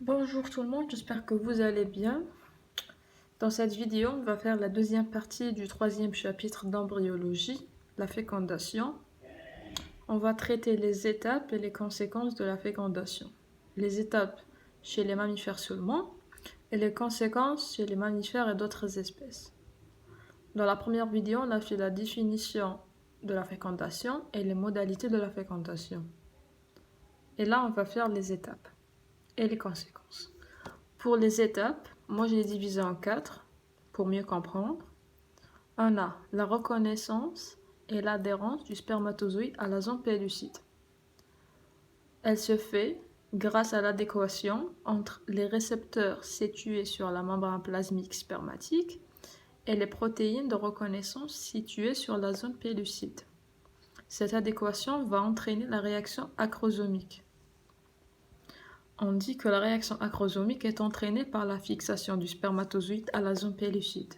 Bonjour tout le monde, j'espère que vous allez bien. Dans cette vidéo, on va faire la deuxième partie du troisième chapitre d'embryologie, la fécondation. On va traiter les étapes et les conséquences de la fécondation. Les étapes chez les mammifères seulement et les conséquences chez les mammifères et d'autres espèces. Dans la première vidéo, on a fait la définition de la fécondation et les modalités de la fécondation. Et là, on va faire les étapes et les conséquences. Pour les étapes, moi je les divisé en 4 pour mieux comprendre. On a la reconnaissance et l'adhérence du spermatozoïde à la zone pellucide. Elle se fait grâce à l'adéquation entre les récepteurs situés sur la membrane plasmique spermatique et les protéines de reconnaissance situées sur la zone pellucide. Cette adéquation va entraîner la réaction acrosomique. On dit que la réaction acrosomique est entraînée par la fixation du spermatozoïde à la zone pellucide.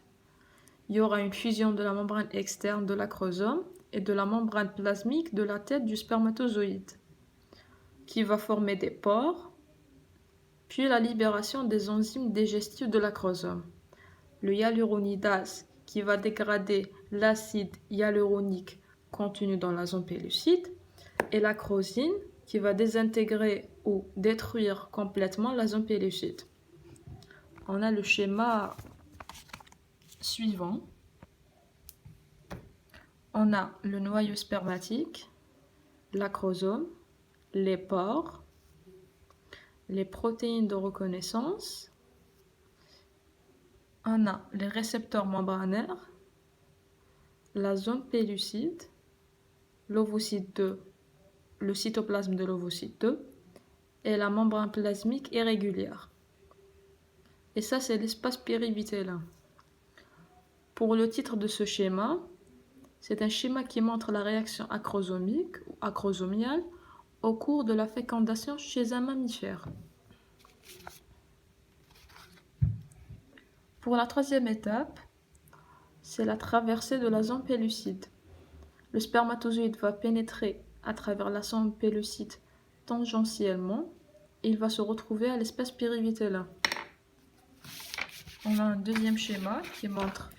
Il y aura une fusion de la membrane externe de l'acrosome et de la membrane plasmique de la tête du spermatozoïde, qui va former des pores, puis la libération des enzymes digestives de l'acrosome. Le hyaluronidase qui va dégrader l'acide hyaluronique contenu dans la zone pellucide et l'acrosine qui va désintégrer ou détruire complètement la zone pellucide. On a le schéma suivant. On a le noyau spermatique, l'acrosome, les pores, les protéines de reconnaissance. On a les récepteurs membranaires, la zone pellucide, l'ovocyte 2, le cytoplasme de l'ovocyte 2 et la membrane plasmique irrégulière. Et ça, c'est l'espace périvitellin. Pour le titre de ce schéma, c'est un schéma qui montre la réaction acrosomique ou acrosomiale au cours de la fécondation chez un mammifère. Pour la troisième étape, c'est la traversée de la zone pellucide. Le spermatozoïde va pénétrer à travers la zone pellucide tangentiellement et il va se retrouver à l'espace périvitellin. On a un deuxième schéma qui montre,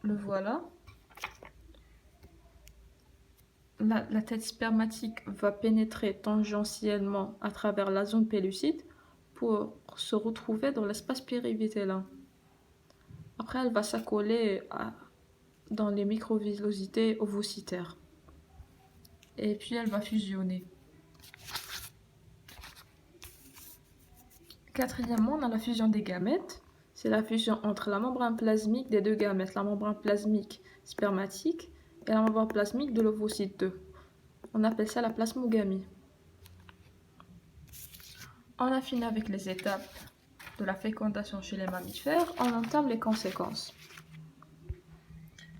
le voilà. La tête spermatique va pénétrer tangentiellement à travers la zone pellucide pour se retrouver dans l'espace périvitellin. Après, elle va s'accoler dans les microvillosités ovocytaires. Et puis, elle va fusionner. Quatrièmement, on a la fusion des gamètes. C'est la fusion entre la membrane plasmique des deux gamètes, la membrane plasmique spermatique et la membrane plasmique de l'ovocyte 2. On appelle ça la plasmogamie. On a fini avec les étapes de la fécondation chez les mammifères. On entame les conséquences.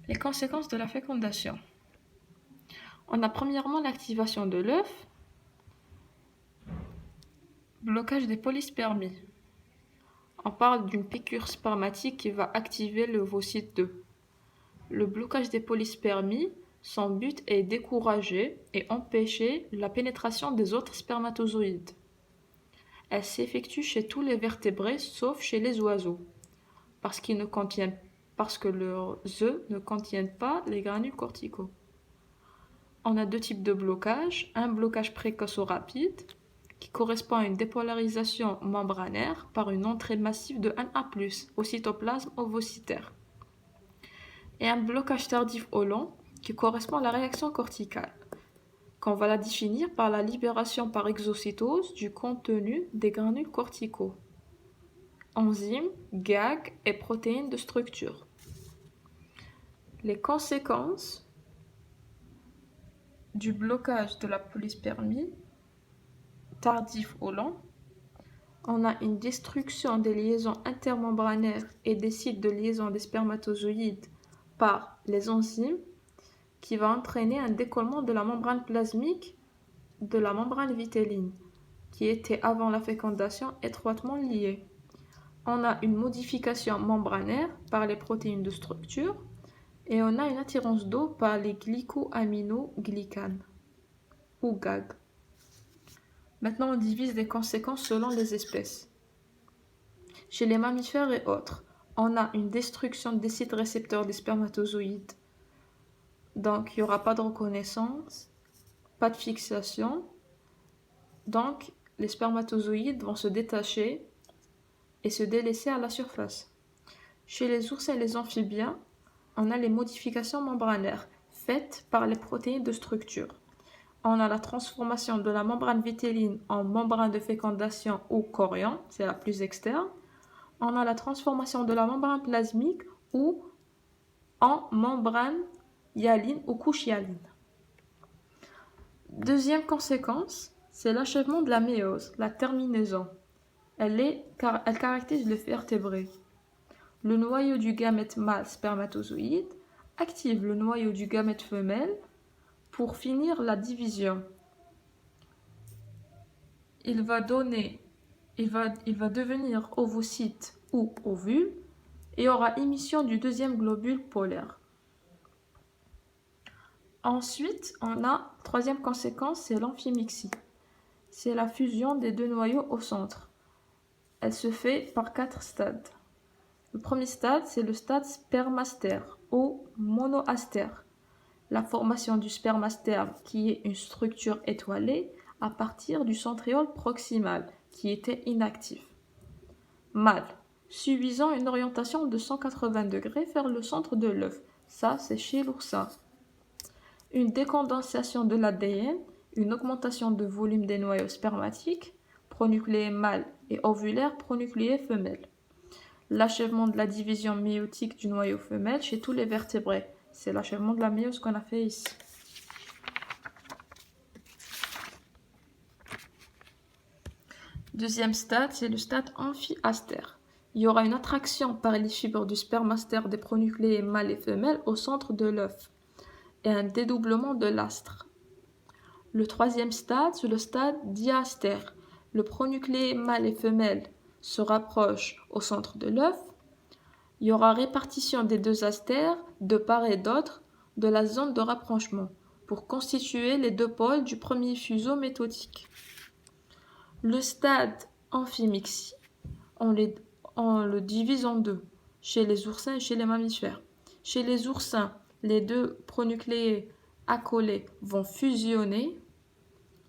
Les conséquences de la fécondation. On a premièrement l'activation de l'œuf, blocage des polyspermies. On parle d'une piqûre spermatique qui va activer l'ovocyte 2. Le blocage des polyspermies, son but est décourager et empêcher la pénétration des autres spermatozoïdes. Elle s'effectue chez tous les vertébrés sauf chez les oiseaux, parce que leurs œufs ne contiennent pas les granules corticaux. On a deux types de blocage, un blocage précoce ou rapide, qui correspond à une dépolarisation membranaire par une entrée massive de Na+, au cytoplasme ovocytaire. Et un blocage tardif ou lent, qui correspond à la réaction corticale, qu'on va la définir par la libération par exocytose du contenu des granules corticaux, enzymes, GAG et protéines de structure. Les conséquences du blocage de la polyspermie, tardif ou lent, on a une destruction des liaisons intermembranaires et des sites de liaison des spermatozoïdes par les enzymes qui va entraîner un décollement de la membrane plasmique de la membrane vitelline qui était avant la fécondation étroitement liée. On a une modification membranaire par les protéines de structure et on a une attirance d'eau par les glycoaminoglycanes ou GAG. Maintenant, on divise les conséquences selon les espèces. Chez les mammifères et autres, on a une destruction des sites récepteurs des spermatozoïdes. Donc, il n'y aura pas de reconnaissance, pas de fixation. Donc, les spermatozoïdes vont se détacher et se délaisser à la surface. Chez les oursins et les amphibiens, on a les modifications membranaires faites par les protéines de structure. On a la transformation de la membrane vitéline en membrane de fécondation ou chorion, c'est la plus externe. On a la transformation de la membrane plasmique ou en membrane hyaline ou couche hyaline. Deuxième conséquence, c'est l'achèvement de la méiose, la terminaison. Elle caractérise le vertébré. Le noyau du gamète mâle spermatozoïde active le noyau du gamète femelle pour finir la division. Il va devenir ovocyte ou ovule et aura émission du deuxième globule polaire. Ensuite, on a, troisième conséquence, c'est l'amphimixie. C'est la fusion des deux noyaux au centre. Elle se fait par 4 stades. Le premier stade, c'est le stade spermastère ou monoastère. La formation du spermastère qui est une structure étoilée à partir du centriole proximal qui était inactif. Mâle, subissant une orientation de 180 degrés vers le centre de l'œuf. Ça, c'est chez l'oursin. Une décondensation de l'ADN, une augmentation de volume des noyaux spermatiques, pronucléés mâles et ovulaires, pronucléés femelles. L'achèvement de la division méiotique du noyau femelle chez tous les vertébrés. C'est l'achèvement de la méiose qu'on a fait ici. Deuxième stade, c'est le stade amphiastère. Il y aura une attraction par les fibres du spermastère des pronucléés mâles et femelles au centre de l'œuf et un dédoublement de l'astre. Le troisième stade, c'est le stade diastère. Le pronucléé mâle et femelle se rapprochent au centre de l'œuf. Il y aura répartition des deux astères de part et d'autre de la zone de rapprochement pour constituer les deux pôles du premier fuseau métotique. Le stade amphimixie, on le divise en deux, chez les oursins et chez les mammifères. Chez les oursins, les deux pronucléés accolés vont fusionner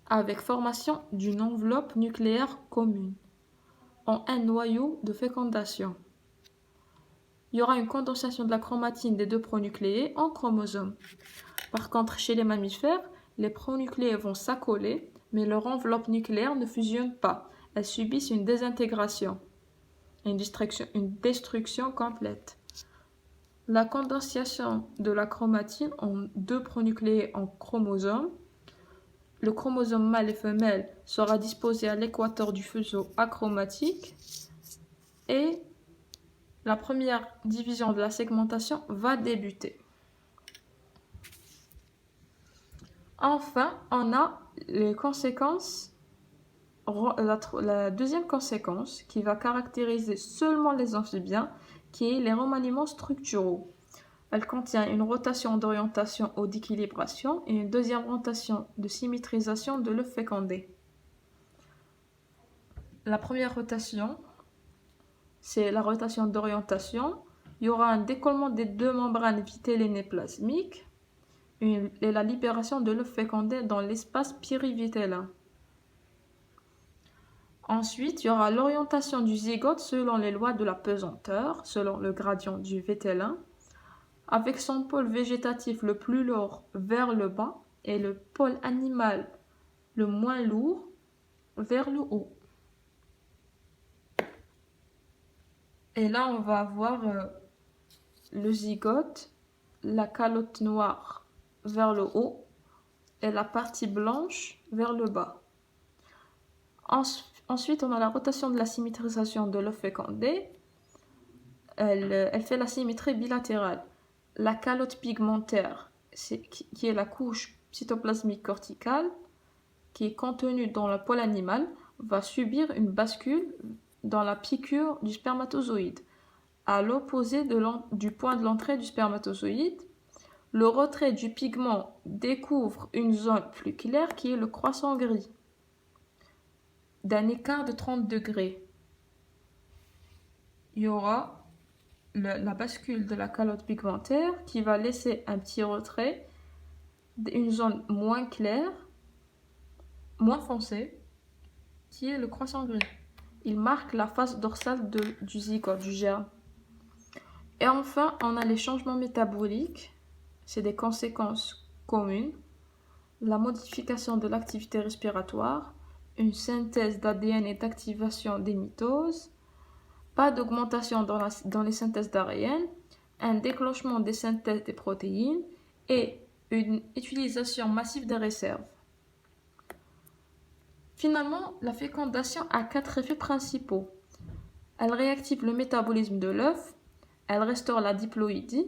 avec formation d'une enveloppe nucléaire commune en un noyau de fécondation. Il y aura une condensation de la chromatine des deux pronucléés en chromosomes. Par contre, chez les mammifères, les pronucléés vont s'accoler, mais leur enveloppe nucléaire ne fusionne pas. Elles subissent une désintégration, une destruction complète. La condensation de la chromatine en deux pronucléés en chromosomes. Le chromosome mâle et femelle sera disposé à l'équateur du fuseau achromatique et la première division de la segmentation va débuter. Enfin, on a les conséquences, la deuxième conséquence qui va caractériser seulement les amphibiens, qui est les remaniements structuraux. Elle contient une rotation d'orientation ou d'équilibration et une deuxième rotation de symétrisation de l'œuf fécondé. La première rotation, c'est la rotation d'orientation. Il y aura un décollement des deux membranes vitellines et plasmiques et la libération de l'œuf fécondé dans l'espace périvitellin. Ensuite, il y aura l'orientation du zygote selon les lois de la pesanteur, selon le gradient du vitellin, avec son pôle végétatif le plus lourd vers le bas et le pôle animal le moins lourd vers le haut. Et là, on va avoir le zygote, la calotte noire vers le haut et la partie blanche vers le bas. Ensuite, on a la rotation de la symétrisation de l'œuf fécondé. Elle fait la symétrie bilatérale. La calotte pigmentaire, qui est la couche cytoplasmique corticale, qui est contenue dans le pôle animal, va subir une bascule dans la piqûre du spermatozoïde. À l'opposé du point de l'entrée du spermatozoïde, le retrait du pigment découvre une zone plus claire qui est le croissant gris. d'un écart de 30 degrés. Il y aura la bascule de la calotte pigmentaire qui va laisser un petit retrait, une zone moins claire, moins foncée, qui est le croissant gris. Il marque la face dorsale du zygote, du germe. Et enfin, on a les changements métaboliques. C'est des conséquences communes. La modification de l'activité respiratoire, une synthèse d'ADN et d'activation des mitoses, pas d'augmentation dans les synthèses d'ARN, un déclenchement des synthèses des protéines et une utilisation massive des réserves. Finalement, la fécondation a 4 effets principaux. Elle réactive le métabolisme de l'œuf, elle restaure la diploïdie,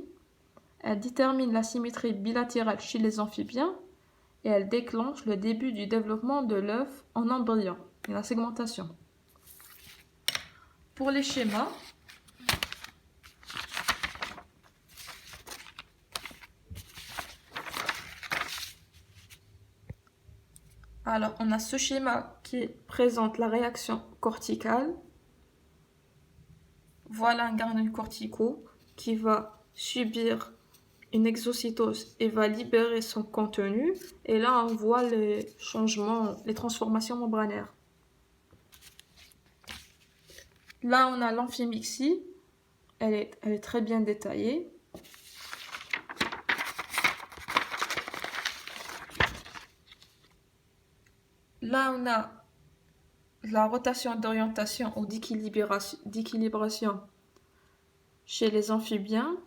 elle détermine la symétrie bilatérale chez les amphibiens et elle déclenche le début du développement de l'œuf en embryon et la segmentation. Pour les schémas, alors on a ce schéma qui présente la réaction corticale. Voilà un granule corticaux qui va subir une exocytose et va libérer son contenu. Et là, on voit les changements, les transformations membranaires. Là, on a l'amphimixie. Elle est très bien détaillée. Là, on a la rotation d'orientation ou d'équilibration chez les amphibiens.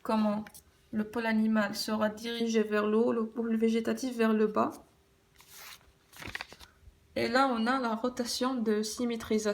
Comment le pôle animal sera dirigé vers le haut, le pôle végétatif vers le bas. Et là, on a la rotation de symétrisation.